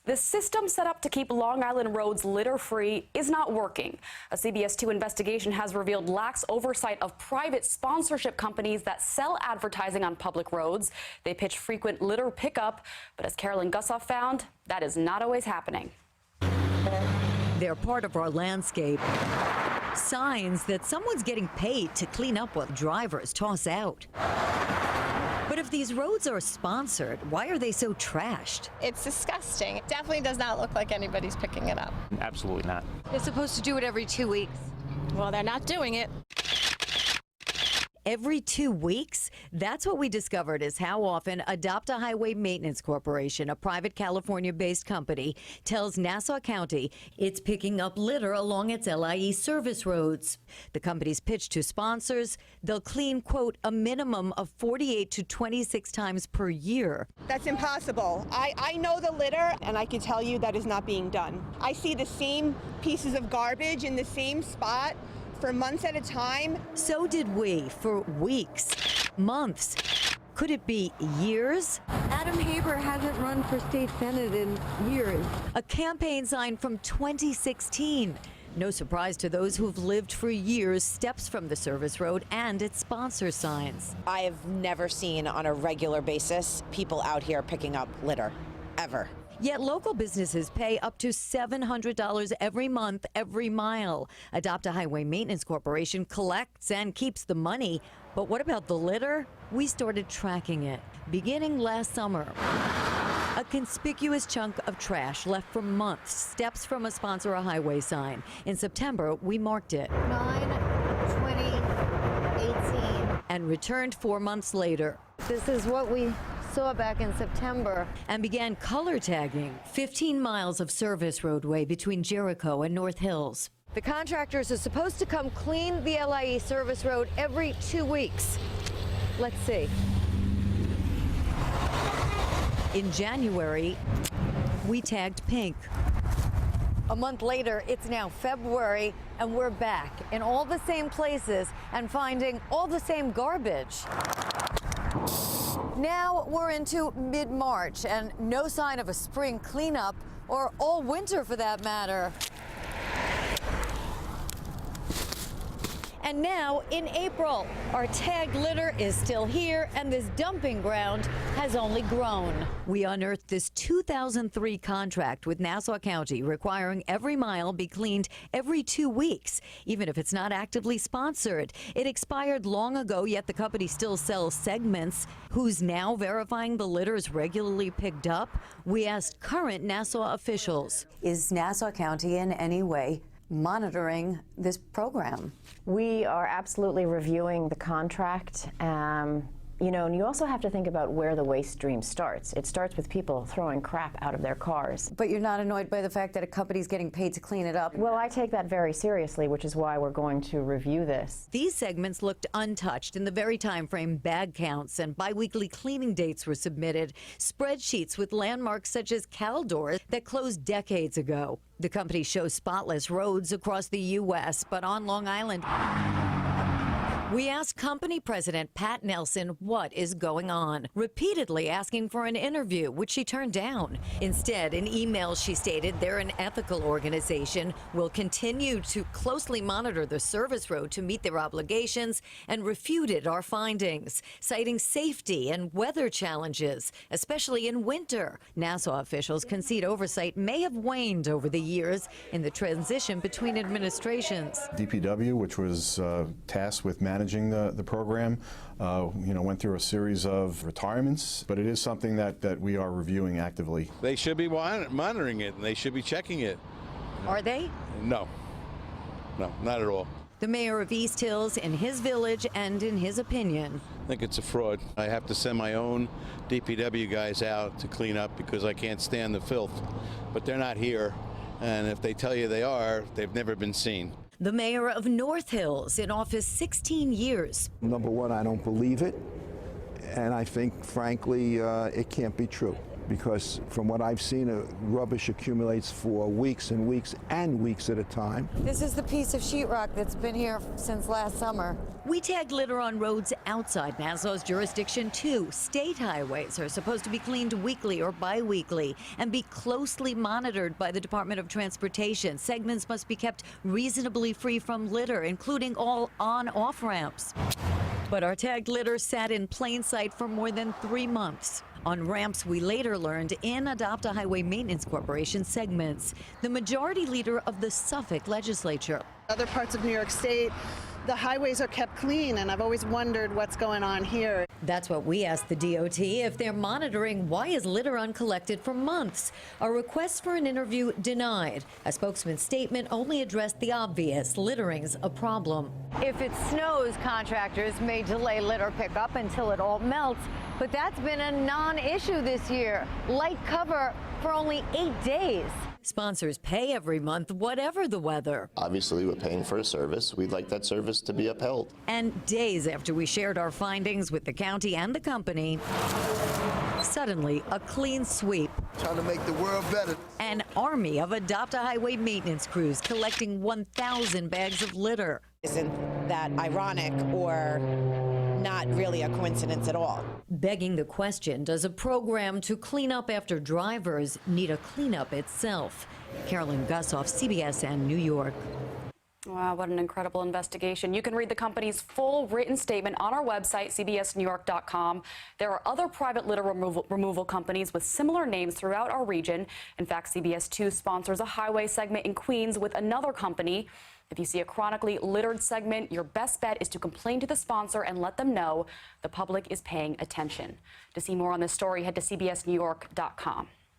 The system set up to keep Long Island roads litter-free is not working. A CBS2 investigation has revealed lax oversight of private sponsorship companies that sell advertising on public roads. They pitch frequent litter pickup, but as Carolyn Gussoff found, that is not always happening. They're part of our landscape. Signs that someone's getting paid to clean up what drivers toss out. But if these roads are sponsored, why are they so trashed? It's disgusting. It definitely does not look like anybody's picking it up. Absolutely not. They're supposed to do it every 2 weeks. Well, they're not doing it. Every 2 weeks? That's what we discovered is how often Adopt a Highway Maintenance Corporation, a private California-based company, tells Nassau County it's picking up litter along its LIE service roads. The company's pitch to sponsors, they'll clean, quote, a minimum of 48 to 26 times per year. That's impossible. I know the litter, and I can tell you that is not being done. I see the same pieces of garbage in the same spot for months at a time. So did we for weeks, months. Could it be years? Adam Haber hasn't run for state senate in years. A campaign sign from 2016. No surprise to those who've lived for years steps from the service road and its sponsor signs. I have never seen on a regular basis people out here picking up litter, ever. Yet local businesses pay up to $700 every month, every mile. Adopt a Highway Maintenance Corporation collects and keeps the money. But what about the litter? We started tracking it, beginning last summer. A conspicuous chunk of trash left for months, steps from a sponsor a highway sign. In September, we marked it. 9/20/18. And returned 4 months later. This is what we saw back in September. And began color tagging 15 miles of service roadway between Jericho and North Hills. The contractors are supposed to come clean the LIE service road every 2 weeks. Let's see. In January, we tagged pink. A month later, it's now February, and we're back in all the same places and finding all the same garbage. Now we're into mid-March and no sign of a spring cleanup or all winter for that matter. And now in April, our tagged litter is still here and this dumping ground has only grown. We unearthed this 2003 contract with Nassau County requiring every mile be cleaned every 2 weeks, even if it's not actively sponsored. It expired long ago, yet the company still sells segments. Who's now verifying the litter is regularly picked up? We asked current Nassau officials. Is Nassau County in any way monitoring this program? We are absolutely reviewing the contract. You know, and you also have to think about where the waste stream starts. It starts with people throwing crap out of their cars. But you're not annoyed by the fact that a company's getting paid to clean it up? Well, I take that very seriously, which is why we're going to review this. These segments looked untouched in the very time frame bag counts and biweekly cleaning dates were submitted. Spreadsheets with landmarks such as Caldor that closed decades ago. The company shows spotless roads across the U.S., but on Long Island, we asked company president Pat Nelson what is going on, repeatedly asking for an interview, which she turned down. Instead, in emails, she stated they're an ethical organization, will continue to closely monitor the service road to meet their obligations, and refuted our findings, citing safety and weather challenges, especially in winter. Nassau officials concede oversight may have waned over the years in the transition between administrations. DPW, which was tasked with managing the program, went through a series of retirements, but it is something that we are reviewing actively. They should be monitoring it, and they should be checking it. Are they? No, not at all. The mayor of East Hills, in his village and in his opinion, I think it's a fraud. I have to send my own DPW guys out to clean up because I can't stand the filth, but they're not here, and if they tell you they are, they've never been seen. The mayor of North Hills, in office 16 years. Number one, I don't believe it, and I think, frankly, it can't be true. because from what I've seen, rubbish accumulates for weeks and weeks and weeks at a time. This is the piece of sheetrock that's been here since last summer. We tag litter on roads outside Nassau's jurisdiction, too. State highways are supposed to be cleaned weekly or bi-weekly and be closely monitored by the Department of Transportation. Segments must be kept reasonably free from litter, including all on-off ramps. But our tagged litter sat in plain sight for more than 3 months. On ramps we later learned in Adopt a Highway Maintenance Corporation segments. The majority leader of the Suffolk legislature. Other parts of New York State, the highways are kept clean, and I've always wondered what's going on here. That's what we asked the DOT if they're monitoring why is litter uncollected for months. A request for an interview denied. A spokesman's statement only addressed the obvious: littering's a problem. If it snows, contractors may delay litter pickup until it all melts, but that's been a non-issue this year. Light cover for only 8 days. Sponsors pay every month, whatever the weather. Obviously, we're paying for a service. We'd like that service to be upheld. And days after we shared our findings with the county and the company, suddenly a clean sweep. Trying to make the world better. An army of Adopt a Highway maintenance crews collecting 1,000 bags of litter. Isn't that ironic or not really a coincidence at all? Begging the question, does a program to clean up after drivers need a cleanup itself? Carolyn Gussoff, CBSN, New York. Wow, what an incredible investigation. You can read the company's full written statement on our website, cbsnewyork.com. There are other private litter removal companies with similar names throughout our region. In fact, CBS 2 sponsors a highway segment in Queens with another company. If you see a chronically littered segment, your best bet is to complain to the sponsor and let them know the public is paying attention. To see more on this story, head to cbsnewyork.com.